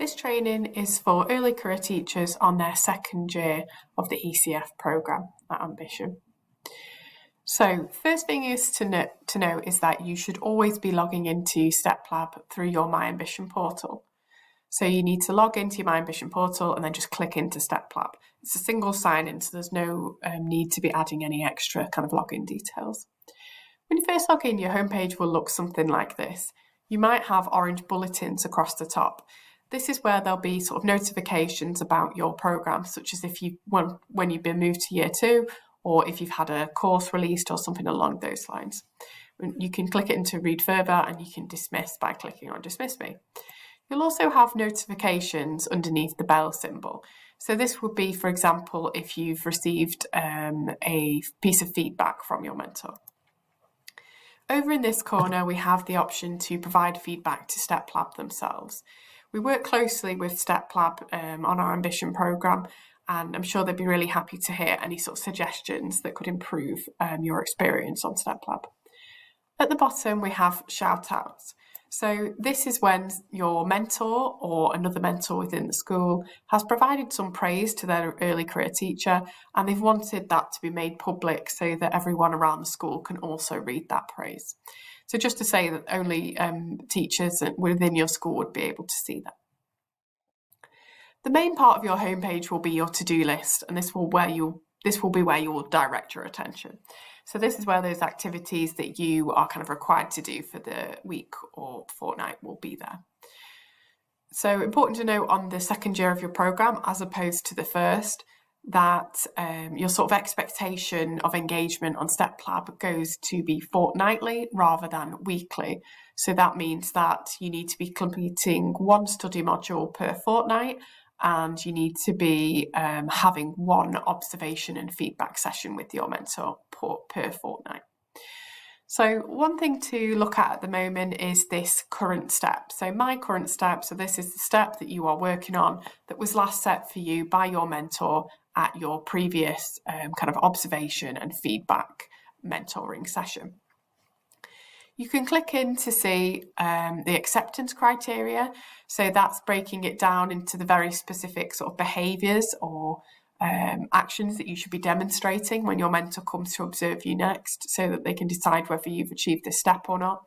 This training is for early career teachers on their second year of the ECF programme at Ambition. So first thing is to know is that you should always be logging into Steplab through your My Ambition portal. So you need to log into your My Ambition portal and then just click into Steplab. It's a single sign-in, so there's no need to be adding any extra kind of login details. When you first log in, your homepage will look something like this. You might have orange bulletins across the top. This is where there'll be sort of notifications about your programme, such as if when you've been moved to year 2, or if you've had a course released or something along those lines. You can click it into read further and you can dismiss by clicking on dismiss me. You'll also have notifications underneath the bell symbol. So this would be, for example, if you've received a piece of feedback from your mentor. Over in this corner, we have the option to provide feedback to Steplab themselves. We work closely with Steplab on our Ambition programme, and I'm sure they'd be really happy to hear any sort of suggestions that could improve your experience on Steplab. At the bottom, we have shout outs. So this is when your mentor or another mentor within the school has provided some praise to their early career teacher, and they've wanted that to be made public so that everyone around the school can also read that praise. So just to say that only teachers within your school would be able to see that. The main part of your homepage will be your to-do list, and this will be where you will direct your attention. So this is where those activities that you are kind of required to do for the week or fortnight will be there. So important to note on the second year of your programme, as opposed to the first, that your sort of expectation of engagement on Steplab goes to be fortnightly rather than weekly. So that means that you need to be completing one study module per fortnight, and you need to be having one observation and feedback session with your mentor per fortnight. So one thing to look at the moment is this current step. So my current step, so this is the step that you are working on that was last set for you by your mentor at your previous kind of observation and feedback mentoring session. You can click in to see the acceptance criteria. So that's breaking it down into the very specific sort of behaviours or actions that you should be demonstrating when your mentor comes to observe you next, so that they can decide whether you've achieved this step or not.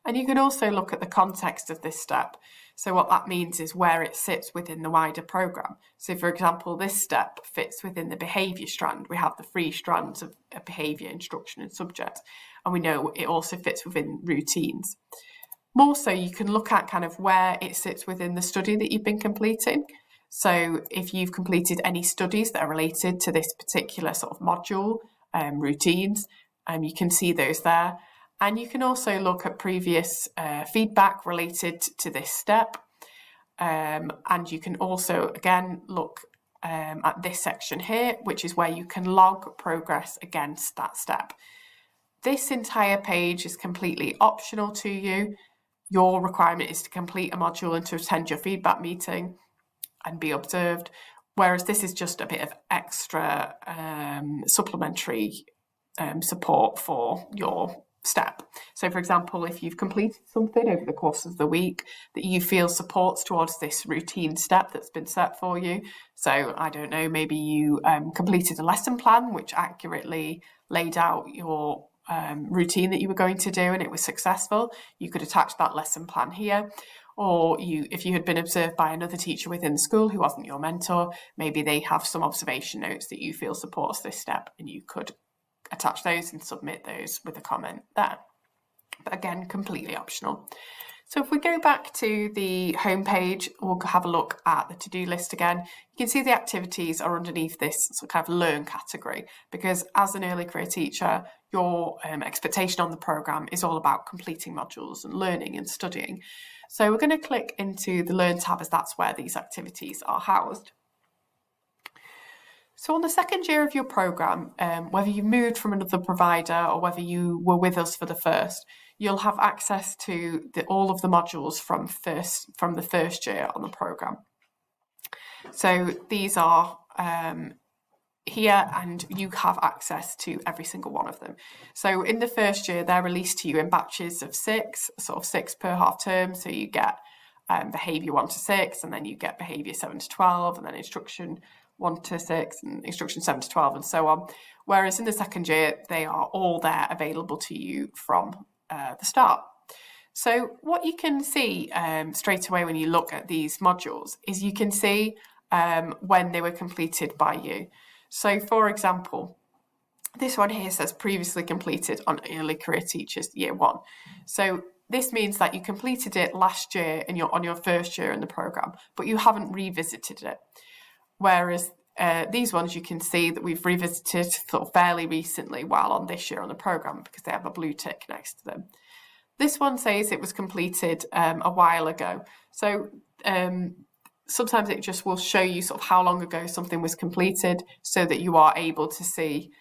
And you can also look at the context of this step. So what that means is where it sits within the wider programme. So for example, this step fits within the behaviour strand. We have the 3 strands of behaviour, instruction and subject. And we know it also fits within routines. More so, you can look at kind of where it sits within the study that you've been completing. So if you've completed any studies that are related to this particular sort of module, routines, you can see those there. And you can also look at previous feedback related to this step. And you can also, again, look at this section here, which is where you can log progress against that step. This entire page is completely optional to you. Your requirement is to complete a module and to attend your feedback meeting and be observed, whereas this is just a bit of extra supplementary support for your step. So for example, if you've completed something over the course of the week that you feel supports towards this routine step that's been set for you, so I don't know, maybe you completed a lesson plan which accurately laid out your routine that you were going to do and it was successful, you could attach that lesson plan here. Or if you had been observed by another teacher within the school who wasn't your mentor, maybe they have some observation notes that you feel supports this step, and you could attach those and submit those with a comment there. But again, completely optional. So if we go back to the home page, we'll have a look at the to-do list again. You can see the activities are underneath this sort of kind of learn category, because as an early career teacher, your expectation on the programme is all about completing modules and learning and studying. So we're going to click into the Learn tab, as that's where these activities are housed. So on the second year of your programme, whether you moved from another provider or whether you were with us for the first, you'll have access to all of the modules from the first year on the programme. So these are here, and you have access to every single one of them. So in the first year, they're released to you in batches of 6, sort of 6 per half term. So you get behaviour 1 to 6, and then you get behaviour 7 to 12, and then instruction 1 to 6, and instruction 7 to 12, and so on. Whereas in the second year, they are all there available to you from the start. So what you can see straight away when you look at these modules is you can see when they were completed by you. So for example, this one here says previously completed on Early Career Teachers Year 1. So this means that you completed it last year and you're on your first year in the programme, but you haven't revisited it. Whereas these ones you can see that we've revisited sort of fairly recently while on this year on the programme because they have a blue tick next to them. This one says it was completed a while ago. So sometimes it just will show you sort of how long ago something was completed so that you are able to see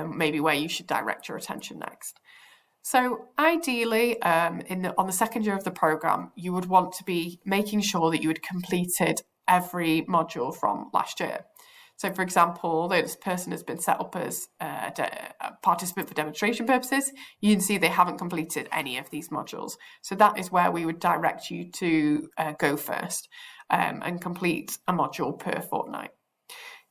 maybe where you should direct your attention next. So ideally, on the second year of the programme, you would want to be making sure that you had completed every module from last year. So for example, although this person has been set up as a participant for demonstration purposes, you can see they haven't completed any of these modules. So that is where we would direct you to go first and complete a module per fortnight.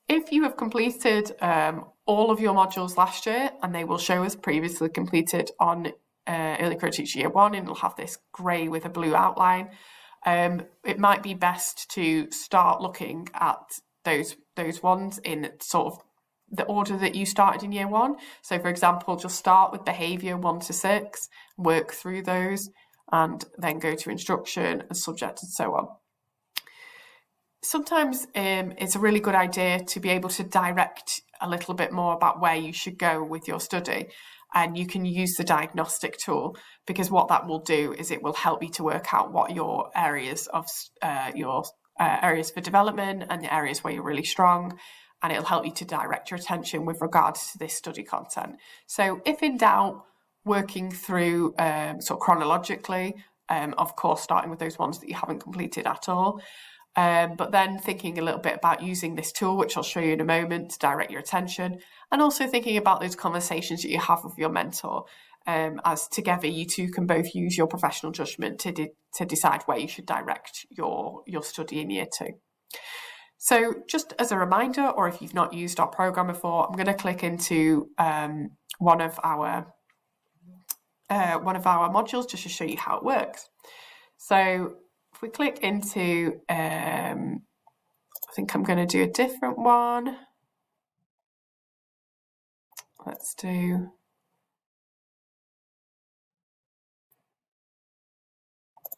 If you have completed all of your modules last year, and they will show as previously completed on Early Career Teacher Year 1, and it'll have this grey with a blue outline, it might be best to start looking at those ones in sort of the order that you started in Year 1. So for example, just start with behaviour 1 to 6, work through those, and then go to instruction and subject and so on. Sometimes it's a really good idea to be able to direct a little bit more about where you should go with your study, and you can use the diagnostic tool, because what that will do is it will help you to work out what your areas of areas for development and the areas where you're really strong, and it'll help you to direct your attention with regards to this study content. So if in doubt, working through sort of chronologically, of course starting with those ones that you haven't completed at all, but then thinking a little bit about using this tool, which I'll show you in a moment, to direct your attention, and also thinking about those conversations that you have with your mentor, as together you two can both use your professional judgment to decide where you should direct your study in Year 2. So just as a reminder, or if you've not used our programme before, I'm going to click into one of our modules just to show you how it works. So if we click into, I think I'm going to do a different one. Let's do,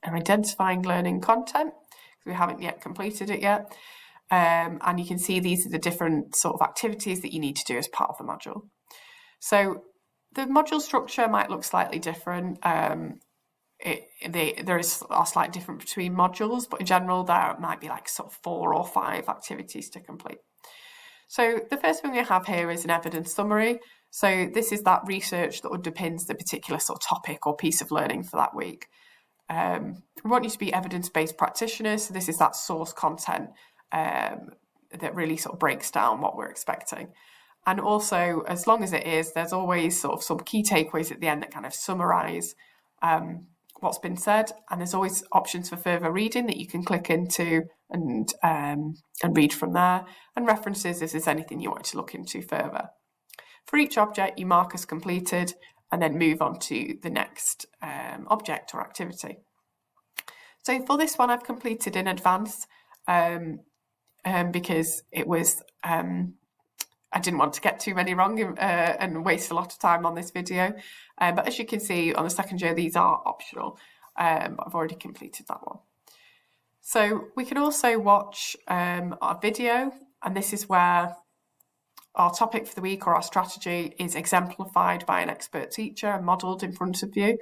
identifying learning content, because we haven't yet completed it yet. And you can see these are the different sort of activities that you need to do as part of the module. So the module structure might look slightly different. There is a slight difference between modules, but in general there might be like sort of 4 or 5 activities to complete. So the first thing we have here is an evidence summary. So this is that research that underpins the particular sort of topic or piece of learning for that week. We want you to be evidence-based practitioners. So this is that source content that really sort of breaks down what we're expecting. And also, as long as it is, there's always sort of some key takeaways at the end that kind of summarise what's been said, and there's always options for further reading that you can click into and read from there, and references if there's anything you want to look into further. For each object, you mark as completed and then move on to the next object or activity. So for this one, I've completed in advance because it was I didn't want to get too many wrong and waste a lot of time on this video. But as you can see on the second year, these are optional. But I've already completed that one. So we can also watch our video, and this is where our topic for the week or our strategy is exemplified by an expert teacher and modelled in front of you.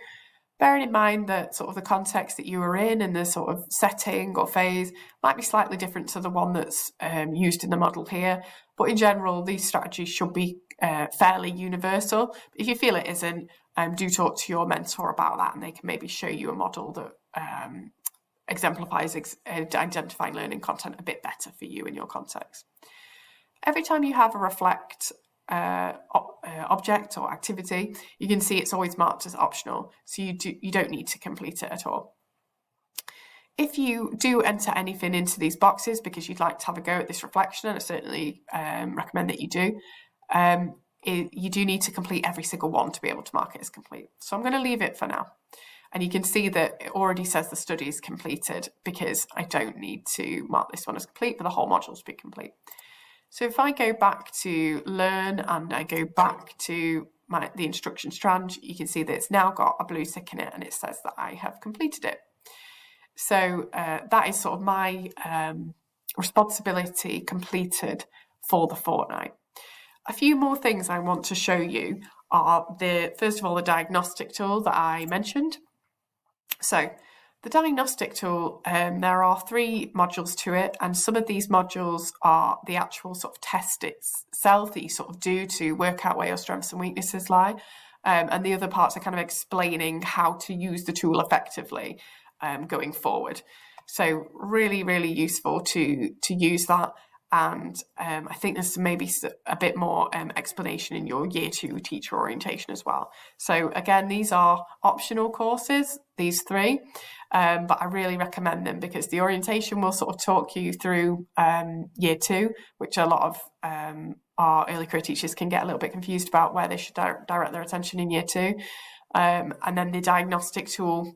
Bearing in mind that sort of the context that you are in and the sort of setting or phase might be slightly different to the one that's used in the model here. But in general, these strategies should be fairly universal. If you feel it isn't, do talk to your mentor about that, and they can maybe show you a model that exemplifies identifying learning content a bit better for you in your context. Every time you have a reflect object or activity, you can see it's always marked as optional, so you don't need to complete it at all. If you do enter anything into these boxes because you'd like to have a go at this reflection, and I certainly recommend that you do, you do need to complete every single one to be able to mark it as complete. So I'm going to leave it for now. And you can see that it already says the study is completed because I don't need to mark this one as complete for the whole module to be complete. So if I go back to Learn and I go back to the instruction strand, you can see that it's now got a blue tick in it and it says that I have completed it. So that is sort of my responsibility completed for the fortnight. A few more things I want to show you are first of all, the diagnostic tool that I mentioned. So the diagnostic tool, there are 3 modules to it, and some of these modules are the actual sort of test itself that you sort of do to work out where your strengths and weaknesses lie. And the other parts are kind of explaining how to use the tool effectively going forward. So really, really useful to use that. And I think there's maybe a bit more explanation in your Year 2 teacher orientation as well. So again, these are optional courses, these 3, but I really recommend them because the orientation will sort of talk you through Year 2, which a lot of our early career teachers can get a little bit confused about where they should direct their attention in Year 2. And then the diagnostic tool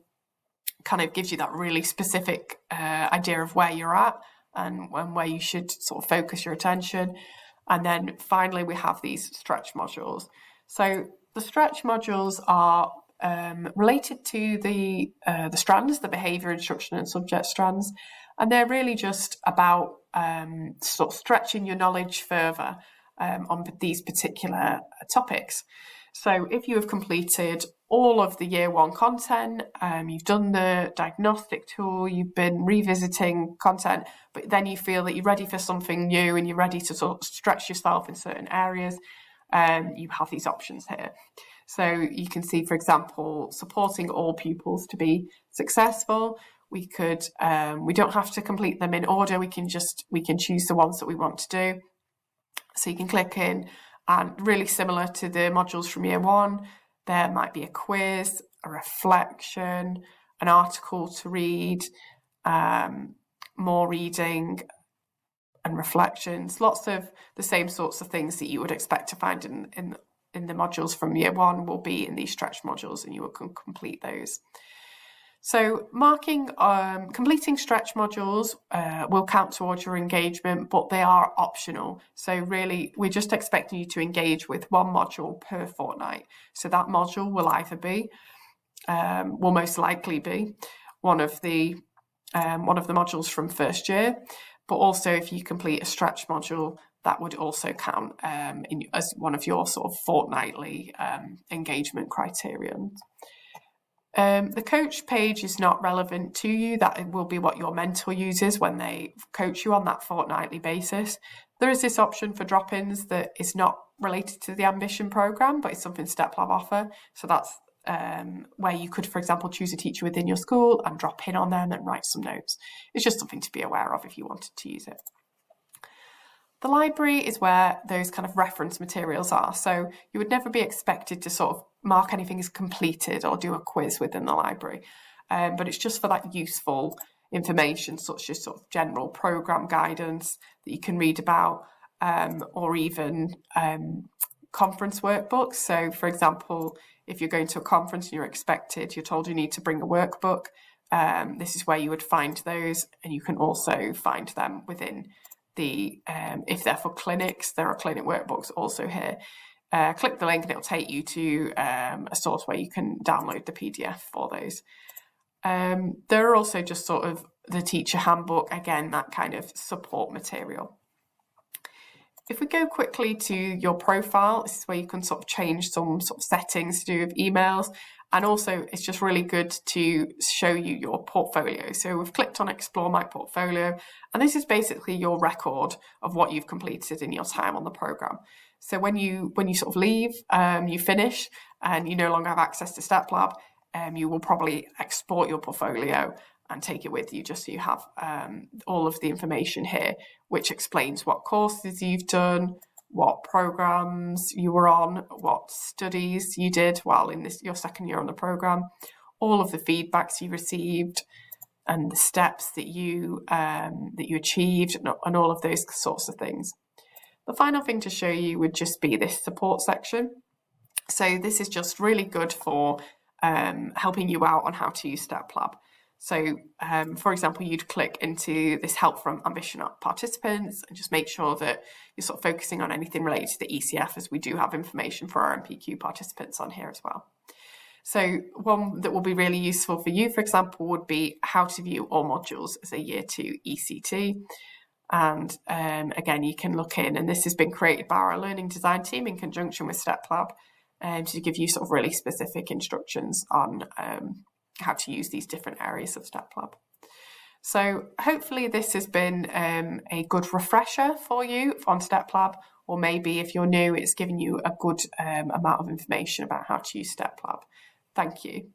kind of gives you that really specific idea of where you're at and where you should sort of focus your attention. And then finally, we have these stretch modules. So the stretch modules are related to the strands, the behaviour, instruction and subject strands. And they're really just about sort of stretching your knowledge further on these particular topics. So if you have completed all of the Year 1 content, you've done the diagnostic tool, you've been revisiting content, but then you feel that you're ready for something new and you're ready to sort of stretch yourself in certain areas, you have these options here. So you can see, for example, supporting all pupils to be successful. We don't have to complete them in order. We can choose the ones that we want to do. So you can click in, and really similar to the modules from Year 1, there might be a quiz, a reflection, an article to read, more reading and reflections, lots of the same sorts of things that you would expect to find in the modules from Year 1 will be in these stretch modules, and you will complete those. So completing stretch modules will count towards your engagement, but they are optional. So really, we're just expecting you to engage with 1 module per fortnight. So that module will either be, will most likely be, one of the modules from first year, but also if you complete a stretch module, that would also count as one of your sort of fortnightly engagement criterion. The coach page is not relevant to you. That will be what your mentor uses when they coach you on that fortnightly basis. There is this option for drop-ins that is not related to the Ambition programme, but it's something Steplab offer. So that's where you could, for example, choose a teacher within your school and drop in on them and write some notes. It's just something to be aware of if you wanted to use it. The library is where those kind of reference materials are. So you would never be expected to sort of mark anything as completed or do a quiz within the library. But it's just for that useful information, such as sort of general programme guidance that you can read about, or even conference workbooks. So for example, if you're going to a conference and you're told you need to bring a workbook, this is where you would find those, and you can also find them within if they're for clinics, there are clinic workbooks also here. Click the link and it'll take you to a source where you can download the PDF for those. There are also just sort of the teacher handbook, again, that kind of support material. If we go quickly to your profile, this is where you can sort of change some sort of settings to do with emails. And also, it's just really good to show you your portfolio. So we've clicked on Explore My Portfolio, and this is basically your record of what you've completed in your time on the programme. So when you sort of leave, you finish, and you no longer have access to Steplab, you will probably export your portfolio and take it with you, just so you have all of the information here, which explains what courses you've done, what programs you were on, what studies you did while in your second year on the programme, all of the feedbacks you received, and the steps that you achieved and all of those sorts of things. The final thing to show you would just be this support section. So this is just really good for helping you out on how to use Steplab. So, for example, you'd click into this help from Ambition participants and just make sure that you're sort of focusing on anything related to the ECF, as we do have information for our MPQ participants on here as well. So one that will be really useful for you, for example, would be how to view all modules as a Year 2 ECT. And again, you can look in, and this has been created by our learning design team in conjunction with Steplab to give you sort of really specific instructions on how to use these different areas of Steplab. So hopefully this has been a good refresher for you on Steplab, or maybe if you're new, it's given you a good amount of information about how to use Steplab. Thank you.